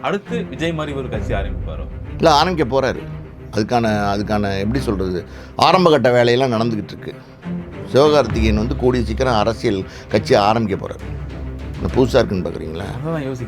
அடுத்து விஜய் மாதிரி ஒரு கட்சி ஆரம்பிப்பாரோ? இல்லை, ஆரம்பிக்க போகிறாரு. அதுக்கான எப்படி சொல்கிறது, ஆரம்பகட்ட வேலையெல்லாம் நடந்துக்கிட்டு இருக்கு. சிவகார்த்திகேயன் வந்து கூடிய சீக்கிரம் அரசியல் கட்சி ஆரம்பிக்க போகிறார். புதுசாக இருக்குன்னு பார்க்குறீங்களா?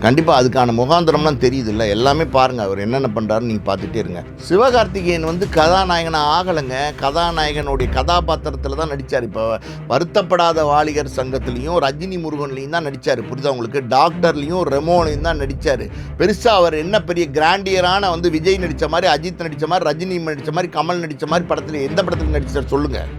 கண்டிப்பாக அதுக்கான முகாந்திரம்லாம் தெரியுது இல்லை, எல்லாமே பாருங்கள் அவர் என்னென்ன பண்ணுறாருன்னு நீங்கள் பார்த்துட்டே இருங்க. சிவகார்த்திகேயன் வந்து கதாநாயகனாக ஆகலைங்க, கதாநாயகனுடைய கதாபாத்திரத்தில் தான் நடித்தார். இப்போ வருத்தப்படாத வாலிகர் சங்கத்துலேயும் ரஜினி முருகன்லேயும் தான் நடித்தார். புரியுதா உங்களுக்கு? டாக்டர்லேயும் ரெமோலையும் தான் நடித்தார். பெருசாக அவர் என்ன பெரிய கிராண்டியரான வந்து விஜய் நடித்த மாதிரி, அஜித் நடித்த மாதிரி, ரஜினி நடித்த மாதிரி, கமல் நடித்த மாதிரி படத்தில் எந்த படத்தில் நடித்தார் சொல்லுங்கள்?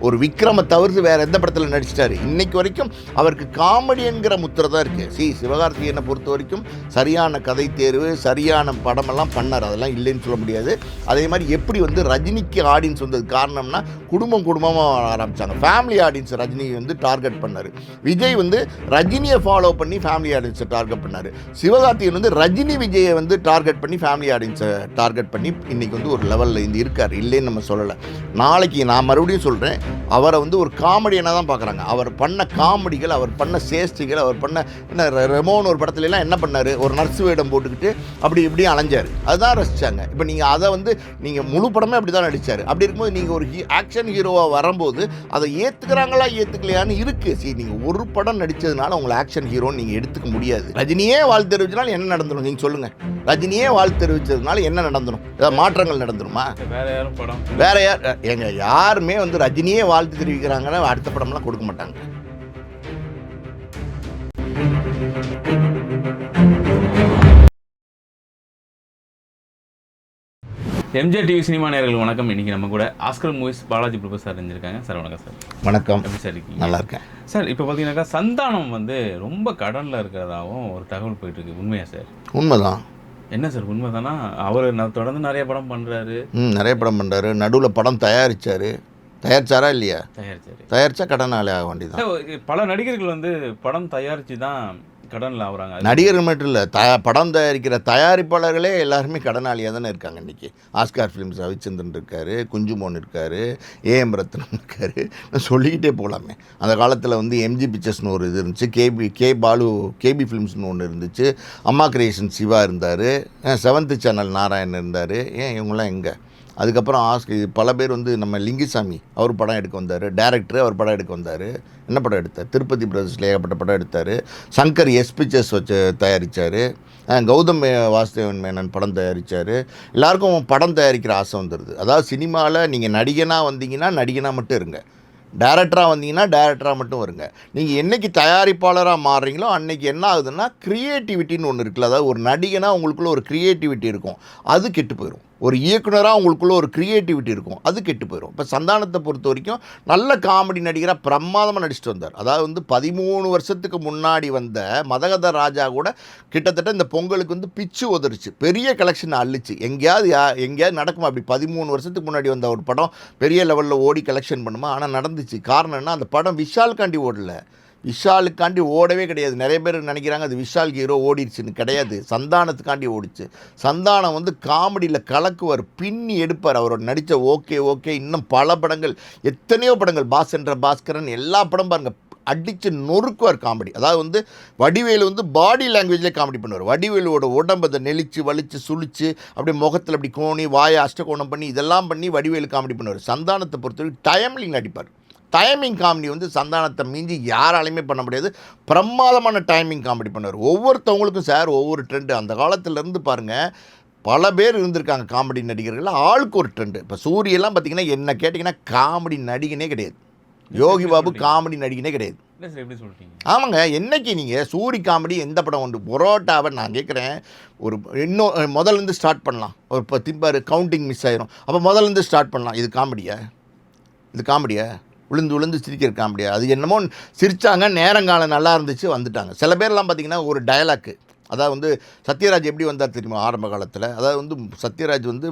ஒரு விக்ரமை தவிர்த்து வேறு எந்த படத்தில் நடிச்சிட்டாரு? இன்னைக்கு வரைக்கும் அவருக்கு காமெடிங்கிற முத்திரை தான் இருக்குது. சிவகார்த்திகேயனை பொறுத்த வரைக்கும் சரியான கதை தேர்வு, சரியான படமெல்லாம் பண்ணார், அதெல்லாம் இல்லைன்னு சொல்ல முடியாது. அதே மாதிரி எப்படி வந்து ரஜினிக்கு ஆடியன்ஸ் வந்தது காரணம்னா குடும்பமாக ஆரம்பித்தாங்க. ஃபேமிலி ஆடியன்ஸ் ரஜினி வந்து டார்கெட் பண்ணார். விஜய் வந்து ரஜினியை ஃபாலோ பண்ணி ஃபேமிலி ஆடியன்ஸை டார்கெட் பண்ணார். சிவகார்த்திகேயன் வந்து ரஜினி விஜயை வந்து டார்கெட் பண்ணி ஃபேமிலி ஆடியன்ஸை டார்கெட் பண்ணி இன்றைக்கி வந்து ஒரு லெவலில் இருந்து இருக்கார். இல்லைன்னு நம்ம சொல்லலை. நாளைக்கு நான் மறுபடியும் சொல்கிறேன், அவரை வந்து ஒரு காமெடியனாக தான் பார்க்குறாங்க. அவர் பண்ண காமெடிகள், அவர் பண்ண சேஷ்டிகள், அவர் பண்ண என்ன ரெமோன் ஒரு படத்துலலாம் என்ன பண்ணார், ஒரு நர்ஸ் வேடம் போட்டுக்கிட்டு அப்படி இப்படியும் அலைஞ்சார். அதுதான் ரசித்தாங்க. இப்போ நீங்கள் அதை வந்து நீங்கள் முழு படமே அப்படி தான் நடித்தார். அப்படி இருக்கும்போது நீங்கள் ஒரு ஆக்ஷன் ஹீரோவாக வரும்போது அதை ஏற்றுக்கிறாங்களா ஏற்றுக்கலையான்னு இருக்குது. நீங்கள் ஒரு படம் நடித்ததுனால உங்களை ஆக்ஷன் ஹீரோன்னு நீங்கள் எடுத்துக்க முடியாது. ரஜினியே வாழ்த்து தெரிவிச்சதுனால என்ன நடந்துடும் நீங்கள் சொல்லுங்கள்? ரஜினியே வாழ்த்து தெரிவித்ததுனால என்ன நடந்துடும்? ஏதாவது மாற்றங்கள் நடந்துருமா? வேற யார் யாருமே வந்து ரஜினியே வாழ்த்து தெரிவிக்கிறாங்கன்னா அடுத்த படம்லாம் கொடுக்க மாட்டாங்க. எம்ஜிஆர் டிவி சினிமா நேயர்களுக்கு வணக்கம். இன்னைக்கு நம்ம கூட ஆஸ்கர் மூவிஸ் பாலாஜி பிரபு சார் இருந்திருக்காங்க. சார் வணக்கம். சார் வணக்கம். எப்படி சார் இருக்கீங்க? நல்லா இருக்கேன் சார். இப்போ பார்த்தீங்கன்னாக்கா சந்தானம் வந்து ரொம்ப கடனில் இருக்கிறதாகவும் ஒரு தகவல் போயிட்டு இருக்கு. உண்மையா சார்? உண்மைதான். என்ன சார் உண்மை தானா? அவர் தொடர்ந்து நிறைய படம் பண்ணுறாரு. நிறைய படம் பண்ணுறாரு. நடுவில் படம் தயாரிச்சாரா இல்லையா? தயாரிச்சா கடனாளி ஆக வேண்டியதான். பல நடிகர்கள் வந்து படம் தயாரித்து தான் கடனில் ஆகுறாங்க. நடிகர்கள் மட்டும் இல்லை, படம் தயாரிக்கிற தயாரிப்பாளர்களே எல்லாருமே கடனாளியாக தானே இருக்காங்க. இன்றைக்கி ஆஸ்கார் ஃபிலிம்ஸ் ரவிச்சந்திரன் இருக்கார், குஞ்சுமோன் இருக்கார், ஏஎம் ரத்னம் இருக்கார், சொல்லிக்கிட்டே போகலாமே. அந்த காலத்தில் வந்து எம்ஜி பிக்சர்ஸ்னு ஒரு இது இருந்துச்சு, கேபி ஃபிலிம்ஸ்னு ஒன்று இருந்துச்சு, அம்மா கிரியேஷன் சிவா இருந்தார், 7th சேனல் நாராயணன் இருந்தார். ஏன் இவங்களாம் எங்கே? அதுக்கப்புறம் பல பேர் வந்து நம்ம லிங்குசாமி அவர் படம் எடுக்க வந்தார், டைரக்டர் அவர் படம் எடுக்க வந்தார். என்ன படம் எடுத்தார்? திருப்பதி பிரதர்ஸில் ஏகப்பட்ட படம் எடுத்தார். சங்கர் பிக்சர்ஸ் வச்சு தயாரித்தார். கௌதம் வாசுதேவன் மேனன் படம் தயாரித்தார். எல்லாருக்கும் படம் தயாரிக்கிற ஆசை வந்துடுது. அதாவது சினிமாவில் நீங்கள் நடிகனாக வந்தீங்கன்னா நடிகனாக மட்டும் இருங்க, டைரக்டராக வந்தீங்கன்னா டைரக்டராக மட்டும் வருங்க. நீங்கள் என்றைக்கு தயாரிப்பாளராக மாறுறீங்களோ அன்றைக்கி என்ன ஆகுதுன்னா க்ரியேட்டிவிட்டின்னு ஒன்று இருக்குல்ல. அதாவது ஒரு நடிகனாக உங்களுக்குள்ளே ஒரு க்ரியேட்டிவிட்டி இருக்கும், அது கெட்டு போயிடும். ஒரு இயக்குனராக உங்களுக்குள்ளே ஒரு க்ரியேட்டிவிட்டி இருக்கும், அது கெட்டு போயிடும். இப்போ சந்தானத்தை பொறுத்த வரைக்கும் நல்ல காமெடி நடிகராக பிரமாதமாக நடிச்சிட்டு வந்தார். அதாவது வந்து 13 வருஷத்துக்கு முன்னாடி வந்த மதகத ராஜா கூட கிட்டத்தட்ட இந்த பொங்கலுக்கு வந்து பிச்சு உதறிச்சு, பெரிய கலெக்ஷன் அள்ளிச்சு. எங்கேயாவது நடக்குமா? அப்படி 13 வருஷத்துக்கு முன்னாடி வந்த ஒரு படம் பெரிய லெவலில் ஓடி கலெக்ஷன் பண்ணுமா? ஆனால் நடந்துச்சு. காரணம் என்ன? அந்த படம் விஷாலுக்காண்டி ஓடலை, விஷாலுக்காண்டி ஓடவே கிடையாது. நிறைய பேர் நினைக்கிறாங்க அது விஷால் ஹீரோ ஓடிடுச்சுன்னு. கிடையாது, சந்தானத்துக்காண்டி ஓடிச்சு. சந்தானம் வந்து காமெடியில் கலக்குவார், பின்னி எடுப்பார். அவரோட நடித்த ஓகே இன்னும் பல படங்கள், எத்தனையோ படங்கள், பாஸ்கரன் எல்லா படம் பாருங்கள், அடித்து நொறுக்குவார் காமெடி. அதாவது வந்து வடிவேலு வந்து பாடி லாங்குவேஜ்லேயே காமெடி பண்ணுவார். வடிவேலுவோட உடம்பு அதை நெளிச்சு வலிச்சு சுழிச்சு அப்படியே முகத்தில் அப்படி கோணி வாயை அஷ்டகோணம் பண்ணி இதெல்லாம் பண்ணி வடிவேலு காமெடி பண்ணுவார். சந்தானத்தை பொறுத்தவரைக்கும் டைம்லிங் நடிப்பார். டைமிங் காமெடி வந்து சந்தானத்தை மீஞ்சி யாராலையுமே பண்ண முடியாது. பிரமாதமான டைமிங் காமெடி பண்ணுவார். ஒவ்வொருத்தவங்களுக்கும் சார் ஒவ்வொரு ட்ரெண்டு. அந்த காலத்திலேருந்து பாருங்கள், பல பேர் இருந்திருக்காங்க காமெடி நடிகர்கள், ஆளுக்கு ஒரு ட்ரெண்டு. இப்போ சூரியெல்லாம் பார்த்திங்கன்னா என்ன கேட்டிங்கன்னா காமெடி நடிகனே கிடையாது. யோகி பாபு காமெடி நடிகனே கிடையாது. ஆமாங்க. என்னைக்கு நீங்கள் சூரி காமெடி எந்த படம் உண்டு? புரோட்டாவை நான் கேட்குறேன், ஒரு இன்னும் முதல்லேருந்து ஸ்டார்ட் பண்ணலாம். ஒரு இப்போ திம்பார் கவுண்டிங் மிஸ் ஆயிரும், அப்போ முதல்லேருந்து ஸ்டார்ட் பண்ணலாம். இது காமெடியா? விழுந்து சிரிக்கிற காமெடியா? அது என்னமோ சிரித்தாங்க, நேரங்காலம் நல்லா இருந்துச்சு, வந்துட்டாங்க. சில பேர்லாம் பார்த்திங்கன்னா ஒரு டயலாக்கு, அதாவது வந்து சத்யராஜ் எப்படி வந்தார் தெரியுமா ஆரம்ப காலத்தில்? அதாவது வந்து சத்யராஜ் வந்து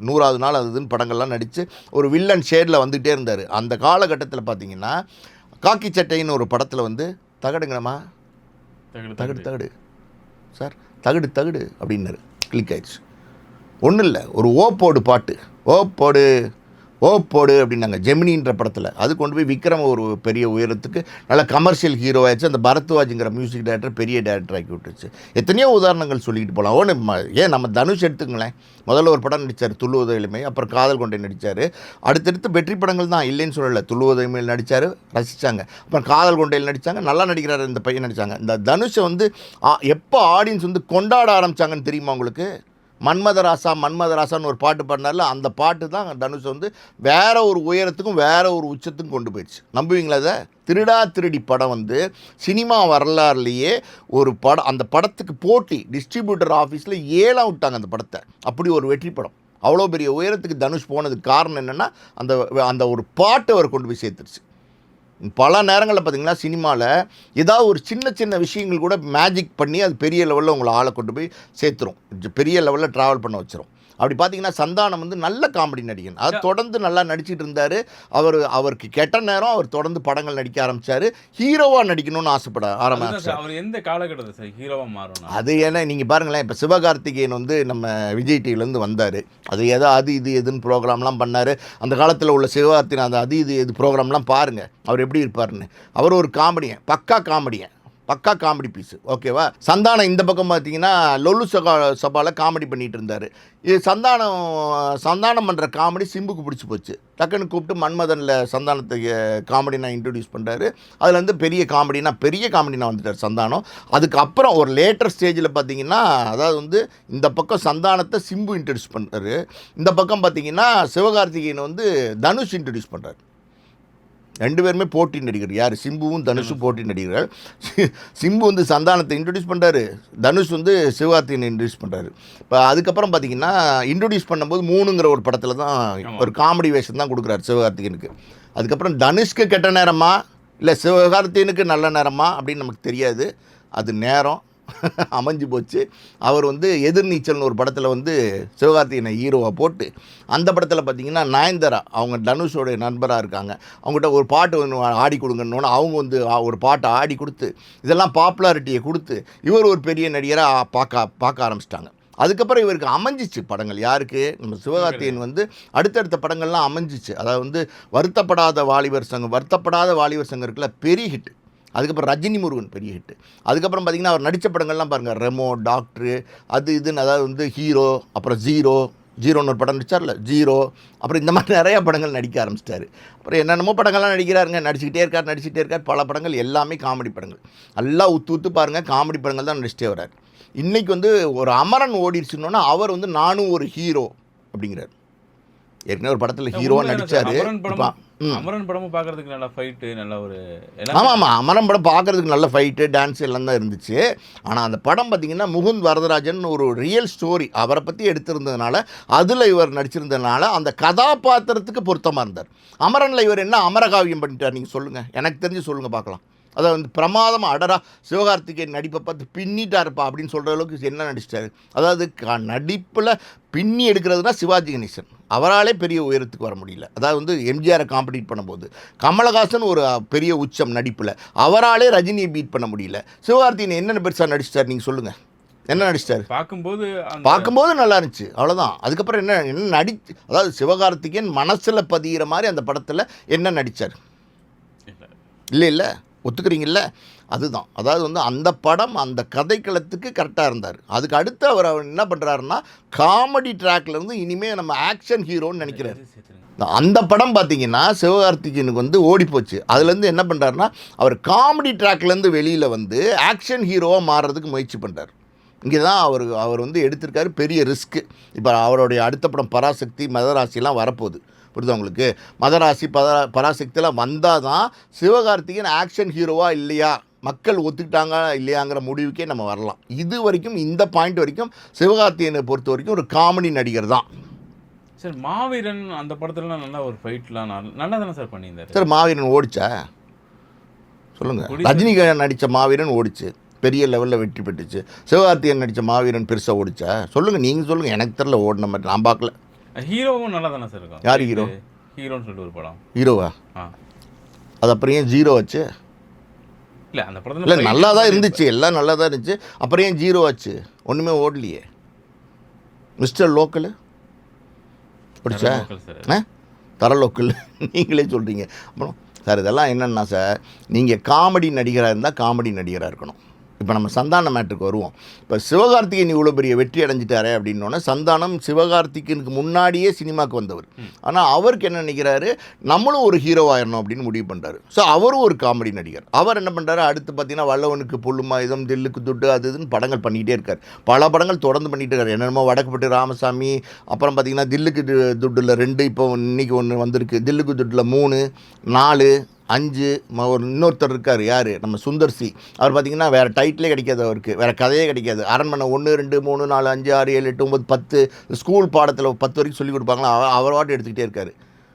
100வது நாள் அதுன்னு படங்கள்லாம் நடித்து ஒரு வில்லன் ஷேடில் வந்துகிட்டே இருந்தார். அந்த காலகட்டத்தில் பார்த்திங்கன்னா காக்கி சட்டைன்னு ஒரு படத்தில் வந்து தகடுங்கம்மா தகடு சார் தகடு அப்படின்னாரு. கிளிக் ஆயிடுச்சு. ஒன்றும் இல்லை, ஒரு ஓப்போடு பாட்டு, ஓப்போடு போடு அப்படின்னாங்க ஜெமினின்ற படத்தில். அது கொண்டு போய் விக்ரம் ஒரு பெரிய உயரத்துக்கு நல்ல கமர்ஷியல் ஹீரோ ஆயிடுச்சு. அந்த பரத்வாஜுங்கிற மியூசிக் டைரக்டர் பெரிய டைரக்டர் ஆக்கி விட்டுருச்சு. எத்தனையோ உதாரணங்கள் சொல்லிக்கிட்டு போகலாம். ஏன் நம்ம தனுஷ் எடுத்துங்களேன், முதல்ல ஒரு படம் நடித்தார் துள்ளுவத எளிமை, அப்புறம் காதல் கொண்டை நடித்தார். அடுத்தடுத்து வெற்றி படங்கள் தான், இல்லைன்னு சொல்லலை. துள்ளுவத எளிமையில் நடித்தார், ரசித்தாங்க. அப்புறம் காதல் கொண்டையில் நடித்தாங்க, நல்லா நடிக்கிறார் இந்த பையன் நடித்தாங்க. இந்த தனுஷை வந்து எப்போ ஆடியன்ஸ் வந்து கொண்டாட ஆரம்பித்தாங்கன்னு தெரியுமா உங்களுக்கு? மன்மதராசான்னு ஒரு பாட்டு பாடினார்ல, அந்த பாட்டு தான் தனுஷ் வந்து வேற ஒரு உயரத்துக்கும் வேற ஒரு உச்சத்துக்கும் கொண்டு போயிடுச்சு. நம்புவீங்களா? அதை திருடா திருடி படம் வந்து சினிமா வரலாறுலேயே ஒரு படம், அந்த படத்துக்கு போட்டி டிஸ்ட்ரிபியூட்டர் ஆஃபீஸில் ஏலம் விட்டாங்க அந்த படத்தை. அப்படி ஒரு வெற்றி படம். அவ்வளோ பெரிய உயரத்துக்கு தனுஷ் போனதுக்கு காரணம் என்னென்னா அந்த ஒரு பாட்டை அவர் கொண்டு போய் சேர்த்துருச்சு. பல நேரங்களில் பார்த்திங்கன்னா சினிமாவில் ஏதாவது ஒரு சின்ன சின்ன விஷயங்கள் கூட மேஜிக் பண்ணி அது பெரிய லெவலில் உங்களை ஆளை கொண்டு போய் சேர்த்துரும், பெரிய லெவலில் ட்ராவல் பண்ண வச்சிரும். அப்படி பார்த்தீங்கன்னா சந்தானம் வந்து நல்ல காமெடி நடிகன். அது தொடர்ந்து நல்லா நடிச்சிட்டு இருந்தார். அவருக்கு கெட்ட நேரம் அவர் தொடர்ந்து படங்கள் நடிக்க ஆரம்பித்தார். ஹீரோவாக நடிக்கணும்னு ஆசைப்பட ஆரம்பிச்சார். அவர் எந்த காலகட்டத்தில் சார் ஹீரோவாக மாறணும்? அது ஏன்னா நீங்கள் பாருங்களேன், இப்போ சிவகார்த்திகேயன் வந்து நம்ம விஜய் டிவிலேருந்து வந்தார். அது இது எதுன்னு ப்ரோக்ராம்லாம் பண்ணார். அந்த காலத்தில் உள்ள சிவகார்த்திகேயன் அந்த இது ப்ரோக்ராம்லாம் பாருங்கள், அவர் எப்படி இருப்பார்னு. அவர் ஒரு காமெடியன், பக்கா காமெடி பீஸு, ஓகேவா? சந்தானம் இந்த பக்கம் பார்த்தீங்கன்னா லொல்லு சபாவில் காமெடி பண்ணிகிட்டு இருந்தார். இது சந்தானம் பண்ணுற காமெடி சிம்புக்கு பிடிச்சி போச்சு. டக்குன்னு கூப்பிட்டு மன்மதனில் சந்தானத்துக்கு காமெடி நான் இன்ட்ரடியூஸ் பண்ணுறாரு. அதில் வந்து பெரிய காமெடினா வந்துட்டார் சந்தானம். அதுக்கப்புறம் ஒரு லேட்டர் ஸ்டேஜில் பார்த்தீங்கன்னா, அதாவது வந்து இந்த பக்கம் சந்தானத்தை சிம்பு இன்ட்ரடியூஸ் பண்ணுறாரு, இந்த பக்கம் பார்த்தீங்கன்னா சிவகார்த்திகேயன் வந்து தனுஷ் இன்ட்ரடியூஸ் பண்ணுறாரு. 2 பேருமே போட்டி நடிகர். யார்? சிம்புவும் தனுஷும் போட்டி நடிகர்கள். சிம்பு வந்து சந்தானத்தை இன்ட்ரடியூஸ் பண்ணுறாரு, தனுஷ் வந்து சிவகார்த்திகேயனை இன்ட்ரடியூஸ் பண்ணுறாரு. இப்போ அதுக்கப்புறம் பார்த்தீங்கன்னா இன்ட்ரடியூஸ் பண்ணும்போது 3ங்கிற ஒரு படத்தில் தான் ஒரு காமெடி வேஷம் தான் கொடுக்குறாரு சிவகார்த்திகேயனுக்கு. அதுக்கப்புறம் தனுஷ்க்கு கெட்ட நேரமா இல்லை சிவகார்த்திகேயனுக்கு நல்ல நேரமா அப்படின்னு நமக்கு தெரியாது. அது நேரம் அமைஞ்சு போச்சு. அவர் வந்து எதிர்நீச்சல்னு ஒரு படத்தில் வந்து சிவகார்த்திகேயனை ஹீரோவாக போட்டு, அந்த படத்தில் பார்த்திங்கன்னா நயன்தாரா அவங்க தனுஷோடைய நண்பராக இருக்காங்க, அவங்ககிட்ட ஒரு பாட்டு ஒன்று ஆடி கொடுங்கன்னு அவங்க வந்து ஒரு பாட்டை ஆடி கொடுத்து இதெல்லாம் பாப்புலாரிட்டியை கொடுத்து இவர் ஒரு பெரிய நடிகராக பார்க்க ஆரம்பிச்சிட்டாங்க. அதுக்கப்புறம் இவருக்கு அமைஞ்சிச்சு படங்கள். யாருக்கு? நம்ம சிவகார்த்திகேயன் வந்து அடுத்தடுத்த படங்கள்லாம் அமைஞ்சிச்சு. அதாவது வந்து வருத்தப்படாத வாலிபர் சங்கம் இருக்குல்ல, பெரிய ஹிட். அதுக்கப்புறம் ரஜினி முருகன் பெரிய ஹிட்டு. அதுக்கப்புறம் பார்த்திங்கன்னா அவர் நடித்த படங்கள்லாம் பாருங்கள், ரெமோ, டாக்டரு, அது இதுன்னு, அதாவது வந்து ஹீரோ, அப்புறம் ஜீரோன்னு ஒரு படம் நடிச்சார்ல, ஜீரோ, அப்புறம் இந்த மாதிரி நிறையா படங்கள் நடிக்க ஆரம்பிச்சிட்டாரு. அப்புறம் என்னென்னமோ படங்கள்லாம் நடிச்சுக்கிட்டே இருக்கார். பல படங்கள் எல்லாமே காமெடி படங்கள். நல்லா ஊற்று பாருங்கள், காமெடி படங்கள் தான் நடிச்சிட்டே வர்றார். இன்றைக்கி வந்து ஒரு அமரன் ஓடிடுச்சுன்னொன்னா அவர் வந்து நானும் ஒரு ஹீரோ அப்படிங்கிறார். ஏற்கனவே ஒரு படத்தில் ஹீரோவாக நடித்தார். அமரன் படமும் பார்க்குறதுக்கு நல்லா ஃபைட்டு, நல்ல ஒரு ஆமாம் அமரன் படம் பார்க்குறதுக்கு நல்ல ஃபைட்டு, டான்ஸ் எல்லாம் தான் இருந்துச்சு. ஆனால் அந்த படம் பார்த்திங்கன்னா முகுந்த் வரதராஜன் ஒரு ரியல் ஸ்டோரி அவரை பற்றி எடுத்திருந்ததுனால, அதில் இவர் நடிச்சிருந்ததுனால அந்த கதாபாத்திரத்துக்கு பொருத்தமாக இருந்தார். அமரனில் இவர் என்ன அமரகாவியம் பண்ணிட்டார் நீங்கள் சொல்லுங்கள், எனக்கு தெரிஞ்சு சொல்லுங்கள் பார்க்கலாம். அதை வந்து பிரமாதமாக அடரா சிவகார்த்திகேயன் நடிப்பை பார்த்து பின்னிட்டாருப்பா அப்படின்னு சொல்கிற அளவுக்கு என்ன நடிச்சிட்டாரு. அதாவது நடிப்பில் பின்னி எடுக்கிறதுனா சிவாஜி கணேசன், அவராலே பெரிய உயரத்துக்கு வர முடியல. அதாவது வந்து எம்ஜிஆரை காம்படிட் பண்ணும்போது கமலஹாசன் ஒரு பெரிய உச்சம் நடிப்பில், அவராலே ரஜினியை பீட் பண்ண முடியல. சிவகார்த்திகேயன் என்னென்ன பெருசாக நடிச்சிட்டார் நீங்கள் சொல்லுங்கள், என்ன நடிச்சிட்டார்? பார்க்கும்போது நல்லா இருந்துச்சு, அவ்வளோதான். அதுக்கப்புறம் என்ன அதாவது சிவகார்த்திகேயன் மனசில் பதிகிற மாதிரி அந்த படத்தில் என்ன நடித்தார்? இல்லை ஒத்துக்கிறீங்கல்ல? அதுதான். அதாவது வந்து அந்த படம் அந்த கதைக்களத்துக்கு கரெக்டாக இருந்தார். அதுக்கு அடுத்து அவர் என்ன பண்ணுறாருன்னா காமெடி ட்ராக்லேருந்து இனிமேல் நம்ம ஆக்ஷன் ஹீரோன்னு நினைக்கிறாரு. அந்த படம் பார்த்திங்கன்னா சிவகார்த்திகேயனுக்கு வந்து ஓடிப்போச்சு. அதுலேருந்து என்ன பண்ணுறாருன்னா அவர் காமெடி ட்ராக்லேருந்து வெளியில் வந்து ஆக்ஷன் ஹீரோவாக மாறுறதுக்கு முயற்சி பண்ணுறார். இங்கே தான் அவர் வந்து எடுத்திருக்காரு பெரிய ரிஸ்க்கு. இப்போ அவருடைய அடுத்த படம் பராசக்தி, மதராசிலாம் வரப்போகுது, புரியுது உங்களுக்கு? மதராசி, பராசக்தியெல்லாம் வந்தால் தான் சிவகார்த்திகேயன் ஆக்ஷன் ஹீரோவாக இல்லையா, மக்கள் ஒத்துக்கிட்டாங்க இல்லையாங்கிற முடிவுக்கே நம்ம வரலாம். இது வரைக்கும் இந்த பாயிண்ட் வரைக்கும் சிவகார்த்திகேயனை பொறுத்த வரைக்கும் ஒரு காமெடி நடிகர் தான். சார் மாவீரன் அந்த படத்துலலாம் நல்லா ஒரு ஃபைட்லாம் நல்லா தானே சார் பண்ணியிருந்தார். சார் மாவீரன் ஓடிச்சா சொல்லுங்கள்? ரஜினி நடித்த மாவீரன் ஓடிச்சு, பெரிய லெவலில் வெற்றி பெற்றுச்சு. சிவகார்த்திகேயன் நடித்த மாவீரன் பெருசாக ஓடிச்சா சொல்லுங்கள், நீங்கள் சொல்லுங்கள். எனக்கு தெரில, ஓடின மாதிரி நான் பார்க்கல. ஹீரோவும் நல்லா தானே சார் இருக்கும். யார் ஹீரோ? ஹீரோன்னு சொல்லிட்டு ஒரு படம். ஹீரோவா? அது அப்புறம் ஏன் ஜீரோ ஆச்சு? இல்லை அந்த படத்தில் இல்லை நல்லா தான் இருந்துச்சு, எல்லாம் நல்லா தான் இருந்துச்சு. அப்புறம் ஏன் ஜீரோ ஆச்சு? ஒன்றுமே ஓடலையே. Mister local ஓடிச்சா? தரலோக்கல் நீங்களே சொல்கிறீங்க. அப்புறம் சார் இதெல்லாம் என்னென்னா சார், நீங்கள் காமெடி நடிகராக இருந்தால் காமெடி நடிகராக இருக்கணும். இப்போ நம்ம சந்தான மேட்ருக்கு வருவோம். இப்போ சிவகார்த்திகேயன் இவ்வளோ பெரிய வெற்றி அடைஞ்சிட்டாரே அப்படின்னோடனே, சந்தானம் சிவகார்த்திகேயனுக்கு முன்னாடியே சினிமாவுக்கு வந்தவர். ஆனால் அவருக்கு என்ன நினைக்கிறாரு, நம்மளும் ஒரு ஹீரோவாயிரணும் அப்படின்னு முடிவு பண்ணுறாரு. ஸோ அவரும் ஒரு காமெடி நடிகர். அவர் என்ன பண்ணுறாரு, அடுத்து பார்த்தீங்கன்னா வல்லவனுக்கு புல்லுமாயுதம், தில்லுக்கு துட்டு, அது இதுன்னு படங்கள் பண்ணிக்கிட்டே இருக்கார். பல படங்கள் தொடர்ந்து பண்ணிகிட்டே இருக்கார். என்னென்னமோ வடக்குப்பட்டு ராமசாமி, அப்புறம் பார்த்தீங்கன்னா தில்லுக்கு துட்டில் 2, இப்போ இன்றைக்கி ஒன்று வந்திருக்கு, தில்லுக்கு துட்டில் 3, 4, 5, ஒரு இன்னொருத்தர் இருக்கார், யார், நம்ம சுந்தர் சி. அவர் பார்த்திங்கன்னா வேறு டைட்டிலே கிடைக்காது, அவருக்கு வேறு கதையே கிடைக்காது. அரண்மனை 1, 2, 3, 4, 5, 6, 7, 8, 9, 10 ஸ்கூல் பாடத்தில் 10 வரைக்கும் சொல்லிக் கொடுப்பாங்களா, அவர் வாட்டு எடுத்துக்கிட்டே இருக்கார்.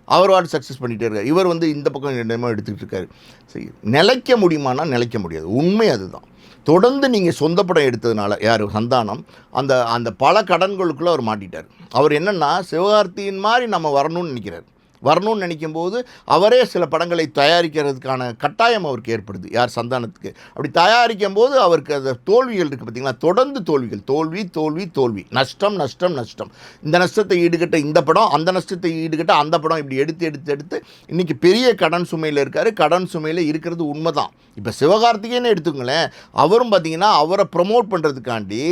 அவர் வாட்டு சக்ஸஸ் பண்ணிகிட்டே இருக்கார். இவர் வந்து இந்த பக்கம் என்னமோ எடுத்துக்கிட்டு இருக்காரு. சரி, நிலைக்க முடியுமானா நிலைக்க முடியாது. உண்மை அதுதான். தொடர்ந்து நீங்கள் சொந்த படம் எடுத்ததுனால யார், சந்தானம், அந்த அந்த பல கடன்களுக்குள்ளே அவர் மாட்டிட்டார். அவர் என்னென்னா சிவகார்த்தியின் மாதிரி நம்ம வரணும்னு நினைக்கிறார். வரணும்னு நினைக்கும்போது அவரே சில படங்களை தயாரிக்கிறதுக்கான கட்டாயம் அவருக்கு ஏற்படுது. யார், சந்தானத்துக்கு. அப்படி தயாரிக்கும் போது அவருக்கு அந்த தோல்விகள் இருக்குது பார்த்திங்களா, தொடர்ந்து தோல்விகள், தோல்வி தோல்வி தோல்வி, நஷ்டம் நஷ்டம் நஷ்டம். இந்த நஷ்டத்தை ஈடுகட்ட இந்த படம், அந்த நஷ்டத்தை ஈடுகட்ட அந்த படம், இப்படி எடுத்து எடுத்து எடுத்து இன்றைக்கி பெரிய கடன் சுமையில் இருக்கார். கடன் சுமையில் இருக்கிறது உண்மைதான். இப்போ சிவகார்த்திகேயன்னு எடுத்துங்களேன், அவரும் பார்த்திங்கன்னா அவரை ப்ரமோட் பண்ணுறதுக்காண்டி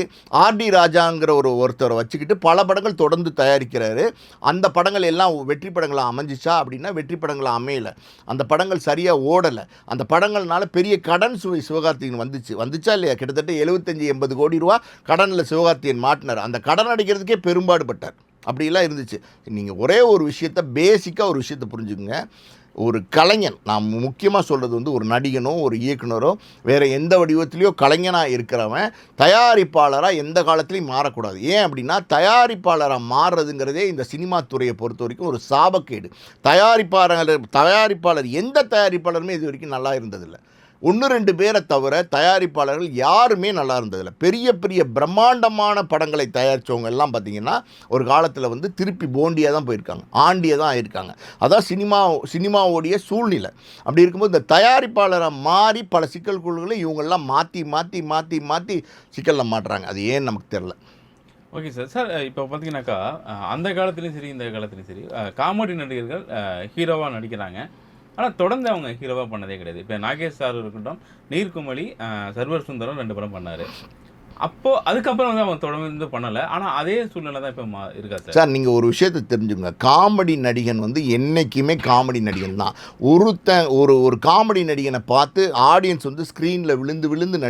ஆர்டி ராஜாங்கிற ஒருத்தரை வச்சுக்கிட்டு பல படங்கள் தொடர்ந்து தயாரிக்கிறாரு. அந்த படங்கள் எல்லாம் வெற்றி படங்களாக அமைஞ்சிச்சா அப்படின்னா வெற்றி படங்களாக அமையலை. அந்த படங்கள் சரியாக ஓடலை. அந்த படங்கள்னால பெரிய கடன் சுவை சிவகார்த்திகேயன் வந்துச்சா இல்லையா? கிட்டத்தட்ட 75-80 கோடி ரூபா கடனில் சிவகார்த்திகேயன் மாட்டினார். அந்த கடன் அடைக்கிறதுக்கே பெரும்பாடுபட்டார். அப்படிலாம் இருந்துச்சு. நீங்கள் ஒரே ஒரு விஷயத்தை, பேசிக்காக ஒரு விஷயத்தை புரிஞ்சுக்குங்க. ஒரு கலைஞன், நான் முக்கியமாக சொல்கிறது வந்து ஒரு நடிகனோ ஒரு இயக்குனரோ வேறு எந்த வடிவத்திலையோ கலைஞனாக இருக்கிறவன் தயாரிப்பாளராக எந்த காலத்துலையும் மாறக்கூடாது. ஏன் அப்படின்னா, தயாரிப்பாளராக மாறுறதுங்கிறதே இந்த சினிமா துறையை பொறுத்த வரைக்கும் ஒரு சாபக்கேடு. தயாரிப்பாளர் எந்த தயாரிப்பாளருமே இது வரைக்கும் நல்லா இருந்ததில்லை. 1-2 பேரை தவிர தயாரிப்பாளர்கள் யாருமே நல்லா இருந்ததில்லை. பெரிய பெரிய பிரம்மாண்டமான படங்களை தயாரித்தவங்க எல்லாம் பார்த்திங்கன்னா ஒரு காலத்தில் வந்து திருப்பி போண்டியாக தான் போயிருக்காங்க, ஆண்டியாக தான் ஆயிருக்காங்க. அதான் சினிமாவோடைய சூழ்நிலை. அப்படி இருக்கும்போது இந்த தயாரிப்பாளரை மாறி பல சிக்கல்குழுகளை இவங்கெல்லாம் மாற்றி மாற்றி மாற்றி மாற்றி சிக்கலில் மாட்டுறாங்க. அது ஏன்னு நமக்கு தெரில. Okay sir. இப்போ பார்த்தீங்கன்னாக்கா அந்த காலத்துலேயும் சரி இந்த காலத்துலேயும் சரி காமெடி நடிகர்கள் ஹீரோவாக நடிக்கிறாங்க. ஆனால் தொடர்ந்து அவங்க ஹீரோவாக பண்ணதே கிடையாது. இப்போ நாகேஷ் சார் இருக்கட்டும், நீர்க்குமலி, சர்வர் சுந்தரம் 2 படம் பண்ணார். அப்போது அதுக்கப்புறம் வந்து அவங்க தொடர்ந்து பண்ணலை. ஆனால் அதே சூழ்நிலை தான் இப்போ இருக்கா சார்? நீங்கள் ஒரு விஷயத்தை தெரிஞ்சுங்க. காமெடி நடிகன் வந்து என்றைக்குமே காமெடி நடிகன் தான். ஒரு காமெடி நடிகனை பார்த்து ஆடியன்ஸ் வந்து ஸ்க்ரீனில் விழுந்து விழுந்து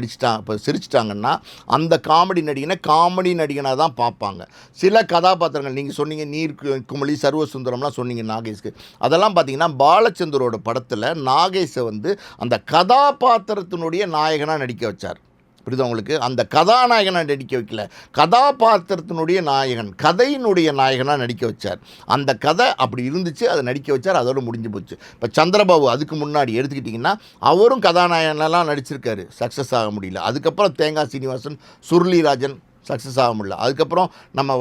இப்போ சிரிச்சிட்டாங்கன்னா அந்த காமெடி நடிகனை காமெடி நடிகனாக தான் பார்ப்பாங்க. சில கதாபாத்திரங்கள் நீங்கள் சொன்னீங்க, நீர்க்குமலி, சர்வசுந்தரம்லாம் சொன்னீங்க நாகேஷ்க்கு. அதெல்லாம் பார்த்தீங்கன்னா பாலச்சந்தரோட படத்தில் நாகேஷை வந்து அந்த கதாபாத்திரத்தினுடைய நாயகனாக நடிக்க வச்சார். புரியுது உங்களுக்கு? அந்த கதாநாயகனாக நடிக்க வைக்கல, கதாபாத்திரத்தினுடைய நாயகன், கதையினுடைய நாயகனாக நடிக்க வச்சார். அந்த கதை அப்படி இருந்துச்சு, அதை நடிக்க வச்சார், அதோடு முடிஞ்சு போச்சு. இப்போ சந்திரபாபு அதுக்கு முன்னாடி எடுத்துக்கிட்டிங்கன்னா அவரும் கதாநாயகனெல்லாம் நடிச்சிருக்காரு, சக்ஸஸ் ஆக முடியல. அதுக்கப்புறம் தேங்காய் சீனிவாசன், சுருளிராஜன், சக்ஸஸ் ஆக முடியல. அதுக்கப்புறம் நம்ம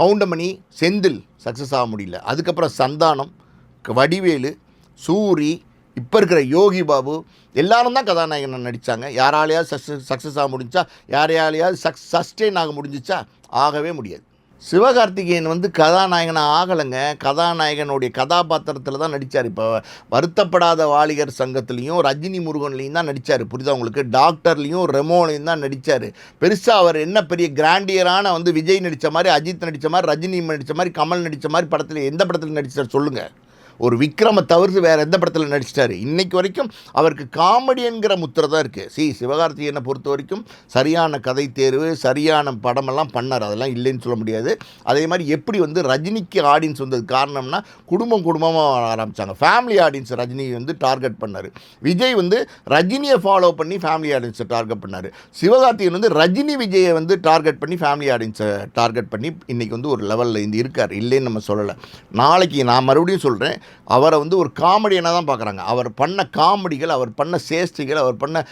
கவுண்டமணி, செந்தில், சக்ஸஸ் ஆக முடியல. அதுக்கப்புறம் சந்தானம், வடிவேலு, சூரி, இப்போ இருக்கிற யோகி பாபு எல்லாரும் தான் கதாநாயகனை நடித்தாங்க. யாராலையாவது சக்ஸஸ் ஆக முடிஞ்சா? யாரையாலையாவது சஸ்டெயின் ஆக முடிஞ்சிச்சா? ஆகவே முடியாது. சிவகார்த்திகேயன் வந்து கதாநாயகனாக ஆகலைங்க. கதாநாயகனுடைய கதாபாத்திரத்தில் தான் நடித்தார். இப்போ வருத்தப்படாத வாலிகர் சங்கத்துலேயும் ரஜினி முருகன்லேயும் தான் நடித்தார். புரியுதா உங்களுக்கு? டாக்டர்லேயும் ரெமோலையும் தான் நடித்தார். பெருசாக அவர் என்ன பெரிய கிராண்டியரான வந்து விஜய் நடித்த மாதிரி, அஜித் நடித்த மாதிரி, ரஜினி நடித்த மாதிரி, கமல் நடித்த மாதிரி படத்தில் எந்த படத்தில் நடித்தார் சொல்லுங்கள்? ஒரு விக்ரமை தவிர்த்து வேறு எந்த படத்தில் நடிச்சிட்டாரு? இன்றைக்கு வரைக்கும் அவருக்கு காமெடிங்கிற முத்திரை தான் இருக்குது. சிவகார்த்திகேயனை பொறுத்த வரைக்கும் சரியான கதை தேர்வு, சரியான படமெல்லாம் பண்ணார், அதெல்லாம் இல்லைன்னு சொல்ல முடியாது. அதே மாதிரி எப்படி வந்து ரஜினிக்கு ஆடியன்ஸ் வந்தது காரணம்னா குடும்பமாக ஆரம்பித்தாங்க. ஃபேமிலி ஆடியன்ஸ் ரஜினி வந்து டார்கெட் பண்ணார். விஜய் வந்து ரஜினியை ஃபாலோ பண்ணி ஃபேமிலி ஆடியன்ஸை டார்கெட் பண்ணார். சிவகார்த்திகேயன் வந்து ரஜினி விஜயை வந்து டார்கெட் பண்ணி ஃபேமிலி ஆடியன்ஸை டார்கெட் பண்ணி இன்றைக்கி வந்து ஒரு லெவலில் இருக்கார். இல்லைன்னு நம்ம சொல்லலை. நாளைக்கு நான் மறுபடியும் சொல்கிறேன், அவரை வந்து ஒரு காமெடியனாக தான் பார்க்குறாங்க. அவர் பண்ண காமெடிகள், அவர் பண்ண சேஷ்டிகள், அவர் பண்ண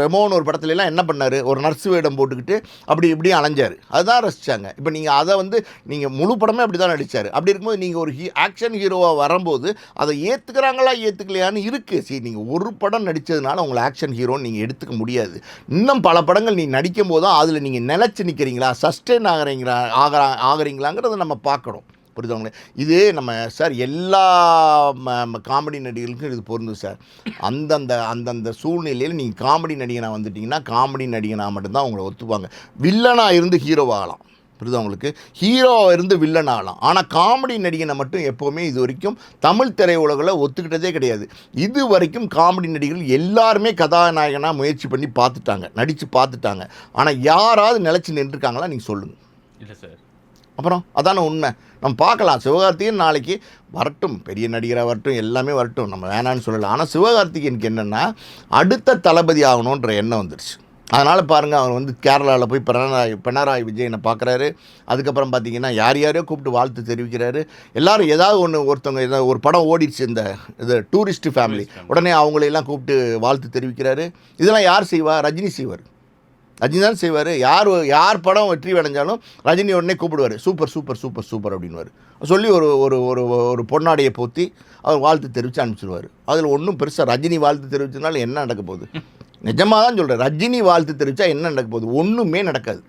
ரெமோன் ஒரு படத்துலலாம் என்ன பண்ணார், ஒரு நர்ஸ் வேடம் போட்டுக்கிட்டு அப்படி இப்படியும் அலைஞ்சார். அதுதான் ரசித்தாங்க. இப்போ நீங்கள் அதை வந்து நீங்கள் முழு படமே அப்படி தான் நடித்தார். அப்படி இருக்கும்போது நீங்கள் ஒரு ஆக்ஷன் ஹீரோவாக வரும்போது அதை ஏற்றுக்கிறாங்களா ஏற்றுக்கலையான்னு இருக்குது. நீங்கள் ஒரு படம் நடித்ததுனால உங்களை ஆக்ஷன் ஹீரோன்னு நீங்கள் எடுத்துக்க முடியாது. இன்னும் பல படங்கள் நீங்கள் நடிக்கும் போது தான் அதில் நீங்கள் நிலச்சி நிற்கிறீங்களா, சஸ்டெயின் ஆகிறீங்களாங்கிறத நம்ம பார்க்கணும். புரியுதுங்களே? இது நம்ம சார் எல்லா காமெடி நடிகர்களுக்கும் இது பொருந்தும் சார். அந்தந்த சூழ்நிலையில் நீங்கள் காமெடி நடிகனாக வந்துட்டிங்கன்னா காமெடி நடிகனாக மட்டும்தான் உங்களை ஒத்துப்பாங்க. வில்லனாக இருந்து ஹீரோவாகலாம், புரியுது உங்களுக்கு? ஹீரோவாக இருந்து வில்லன் ஆகலாம். ஆனால் காமெடி நடிகனை மட்டும் எப்போவுமே இது வரைக்கும் தமிழ் திரையுலகில் ஒத்துக்கிட்டதே கிடையாது. இது வரைக்கும் காமெடி நடிகர்கள் எல்லாருமே கதாநாயகனாக முயற்சி பண்ணி பார்த்துட்டாங்க, நடித்து பார்த்துட்டாங்க. ஆனால் யாராவது நிலச்சி நின்றுருக்காங்களா நீங்கள் சொல்லுங்கள். இல்லை சார். அப்புறம் அதான உண்மை. நம்ம பார்க்கலாம், சிவகார்த்திகேயன் நாளைக்கு வரட்டும், பெரிய நடிகராக வரட்டும், எல்லாமே வரட்டும், நம்ம வேணான்னு சொல்லலாம். ஆனால் சிவகார்த்திகேயனுக்கு என்னென்னா அடுத்த தளபதி ஆகணுன்ற எண்ணம் வந்துடுச்சு. அதனால் பாருங்கள், அவர் வந்து கேரளாவில் போய் பினராயி விஜயனை பார்க்குறாரு. அதுக்கப்புறம் பார்த்தீங்கன்னா யாரையோ கூப்பிட்டு வாழ்த்து தெரிவிக்கிறாரு. எல்லோரும் ஏதாவது ஒருத்தவங்க ஏதாவது ஒரு படம் ஓடிடுச்சு, இது டூரிஸ்ட் ஃபேமிலி, உடனே அவங்களையெல்லாம் கூப்பிட்டு வாழ்த்து தெரிவிக்கிறாரு. இதெல்லாம் யார் செய்வா? ரஜினி செய்வார். ரஜினி தான் செய்வார். யார் படம் வெற்றி அடைஞ்சாலும் ரஜினி உடனே கூப்பிடுவார், சூப்பர் சூப்பர் சூப்பர் சூப்பர் அப்படின்வார். சொல்லி ஒரு ஒரு ஒரு ஒரு பொன்னாடையை போற்றி அவர் வாழ்த்து தெரிவித்து அனுப்பிச்சிடுவார். அதில் ஒன்றும் பெருசாக ரஜினி வாழ்த்து தெரிவிச்சதுனால என்ன நடக்க போகுது? நிஜமாக தான் சொல்கிறேன், ரஜினி வாழ்த்து தெரிவித்தா என்ன நடக்க போகுது? ஒன்றுமே நடக்காது.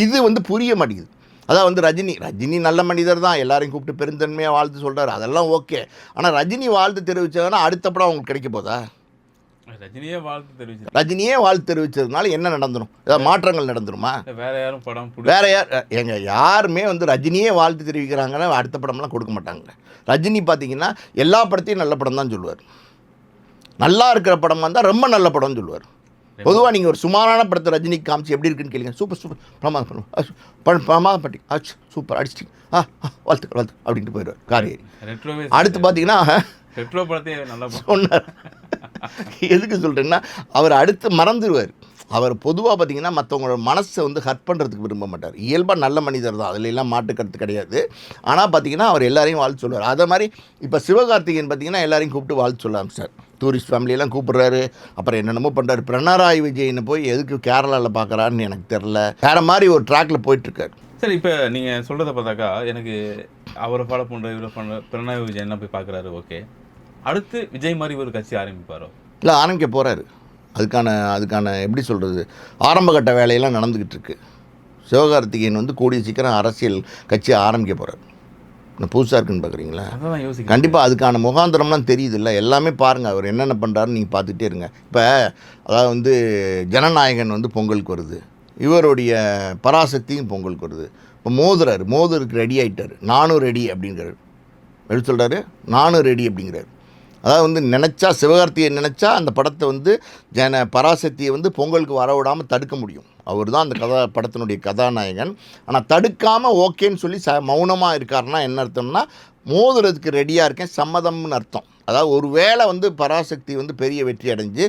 இது வந்து புரிய மாட்டேங்குது. அதான் வந்து ரஜினி நல்ல மனிதர் தான், எல்லாரையும் கூப்பிட்டு பெருந்தன்மையாக வாழ்த்து சொல்கிறார், அதெல்லாம் ஓகே. ஆனால் ரஜினி வாழ்த்து தெரிவித்தாங்கன்னா அடுத்த படம் அவங்களுக்கு கிடைக்க போதா? ரஜினியே வாழ்த்து தெரிவிச்சதுனால என்ன நடந்துடும்? ஏதாவது மாற்றங்கள் நடந்துருமா? வேற யாருமே வந்து ரஜினியே வாழ்த்து தெரிவிக்கிறாங்கன்னா அடுத்த படம்லாம் கொடுக்க மாட்டாங்க. ரஜினி பார்த்தீங்கன்னா எல்லா படத்தையும் நல்ல படம் தான் சொல்லுவார். நல்லா இருக்கிற படம் வந்தால் ரொம்ப நல்ல படம்னு சொல்லுவார். பொதுவாக நீங்கள் ஒரு சுமாரான படத்தை ரஜினிக்கு காமிச்சு எப்படி இருக்குன்னு கேளுங்க, சூப்பர் சூப்பர் பிரமாதம் பட்டி சூப்பர் அடிச்சிட்டிங்க வாழ்த்து அப்படின்ட்டு போயிடுவார் காரி. அடுத்து பார்த்தீங்கன்னா சொன்னார். எதுக்கு சொல்கிறேன்னா அவர் அடுத்து மறந்துடுவார். அவர் பொதுவாக பார்த்தீங்கன்னா மற்றவங்களோட மனசை வந்து ஹர்ட் பண்ணுறதுக்கு விரும்ப மாட்டார். இயல்பாக நல்ல மனிதர் தான், அதில் எல்லாம் மாட்டுக்கருத்து கிடையாது. ஆனால் பார்த்தீங்கன்னா அவர் எல்லாரையும் வாழ்த்து சொல்லுவார். அதே மாதிரி இப்போ சிவகார்த்திகேயன் பார்த்தீங்கன்னா எல்லாரையும் கூப்பிட்டு வாழ்த்து சொல்ல ஆரம்பிச்சார். டூரிஸ்ட் ஃபேமிலியெல்லாம் கூப்பிட்றாரு, அப்புறம் என்னென்னமோ பண்ணுறாரு. பினராயி விஜயனை போய் எதுக்கு கேரளாவில் பார்க்குறாருன்னு எனக்கு தெரில, வேறு மாதிரி ஒரு ட்ராக்கில் போயிட்டுருக்காரு. சரி, இப்போ நீங்கள் சொல்கிறத பார்த்தாக்கா எனக்கு அவரை ஃபாலோ பண்ணுற இவரை பண்ணுற பினராயி விஜயன்லாம் போய் பார்க்குறாரு, ஓகே. அடுத்து விஜய் மாதிரி ஒரு கட்சி ஆரம்பிப்பாரோ? இல்லை, ஆரம்பிக்க போகிறாரு. அதுக்கான எப்படி சொல்கிறது, ஆரம்பகட்ட வேலையெல்லாம் நடந்துக்கிட்டு இருக்கு. சிவகார்த்திகேயன் வந்து கூடிய சீக்கிரம் அரசியல் கட்சியை ஆரம்பிக்க போகிறார். நான் புதுசாக இருக்குன்னு பார்க்குறீங்களா? கண்டிப்பாக அதுக்கான முகாந்திரம்லாம் தெரியுது இல்லை, எல்லாமே பாருங்கள் அவர் என்னென்ன பண்ணுறாருன்னு நீங்கள் பார்த்துட்டே இருங்க. இப்போ அதாவது வந்து ஜனநாயகன் வந்து பொங்கலுக்கு வருது, இவருடைய பராசக்தியும் பொங்கலுக்கு வருது. இப்போ மோதுருக்கு ரெடி ஆகிட்டார், நானும் ரெடி அப்படிங்கிறார். எப்படி சொல்கிறாரு? நானும் ரெடி அப்படிங்கிறார். அதாவது வந்து நினச்சா சிவகார்த்திகேயன் நினச்சா அந்த படத்தை வந்து பராசக்தியை வந்து பொங்கலுக்கு வர விடாமல் தடுக்க முடியும். அவர் தான் அந்த படத்தினுடைய கதாநாயகன். ஆனால் தடுக்காமல் ஓகேன்னு சொல்லி மௌனமாக இருக்காருன்னா என்ன அர்த்தம்னா, மோதுறதுக்கு ரெடியாக இருக்கேன் சம்மதம்னு அர்த்தம். அதாவது ஒரு வேளை வந்து பராசக்தி வந்து பெரிய வெற்றி அடைஞ்சு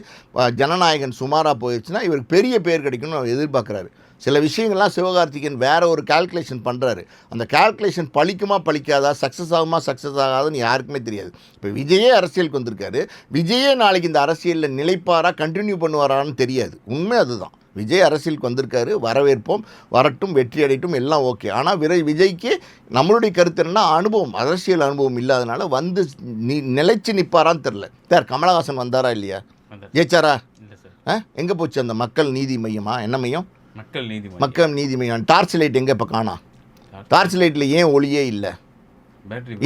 ஜனநாயகன் சுமாராக போயிடுச்சுன்னா இவருக்கு பெரிய பேர் கிடைக்கணும்னு அவர் எதிர்பார்க்குறாரு. சில விஷயங்கள்லாம் சிவகார்த்திகேயன் வேறு ஒரு கால்குலேஷன் பண்ணுறாரு. அந்த கால்குலேஷன் பழிக்குமா பழிக்காதா, சக்ஸஸ் ஆகுமா சக்ஸஸ் ஆகாதுன்னு யாருக்குமே தெரியாது. இப்போ விஜயே அரசியலுக்கு வந்திருக்காரு, விஜயே நாளைக்கு இந்த அரசியலில் நிலைப்பாரா கண்டினியூ பண்ணுவாரான்னு தெரியாது. உண்மை அதுதான். விஜய் அரசியலுக்கு வந்திருக்காரு, வரவேற்போம், வரட்டும், வெற்றி அடையட்டும், எல்லாம் ஓகே. ஆனால் விஜய்க்கு நம்மளுடைய கருத்து என்னன்னா, அரசியல் அனுபவம் இல்லாதனால வந்து நிலைச்சு நிற்பாரான்னு தெரில. சார் கமலஹாசன் வந்தாரா இல்லையா? ஜெயிச்சாரா? எங்கே போச்சு அந்த மக்கள் நீதி மையமா? என்ன மையம்? மக்கள் நீதி மையம். டார்ச் லைட் எங்கே இப்போ காணோம்? டார்ச் லைட்டில் ஏன் ஒளியே இல்லை?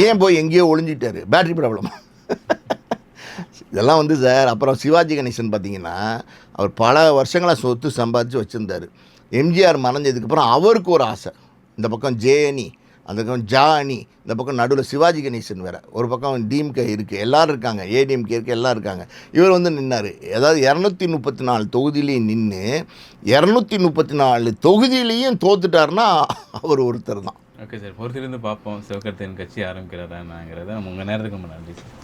ஏன் போய் எங்கேயோ ஒளிஞ்சிட்டாரு? Battery problem. இதெல்லாம் வந்து சார். அப்புறம் சிவாஜி கணேசன் பார்த்தீங்கன்னா அவர் பல வருஷங்களாக சொத்து சம்பாதிச்சு வச்சுருந்தார். எம்ஜிஆர் மறைஞ்சதுக்கப்புறம் அவருக்கு ஒரு ஆசை, இந்த பக்கம் ஜேஎனி, அந்த பக்கம் ஜானி, இந்த பக்கம் நடுவில் சிவாஜி கணேசன் வேறு, ஒரு பக்கம் டிஎம்கே இருக்குது, எல்லோரும் இருக்காங்க, ஏடிஎம்கே இருக்குது, எல்லோரும் இருக்காங்க. இவர் வந்து நின்னார். அதாவது 234 தொகுதியிலையும் நின்று 234 தொகுதியிலையும் தோத்துட்டாருன்னா அவர் ஒருத்தர் தான். ஓகே சார், பொறுத்திருந்து பார்ப்போம் சிவகார்த்திகேயன் கட்சி ஆரம்பிக்கிறாராங்கிறத. உங்கள் நேரத்துக்கு ரொம்ப நன்றி சார்.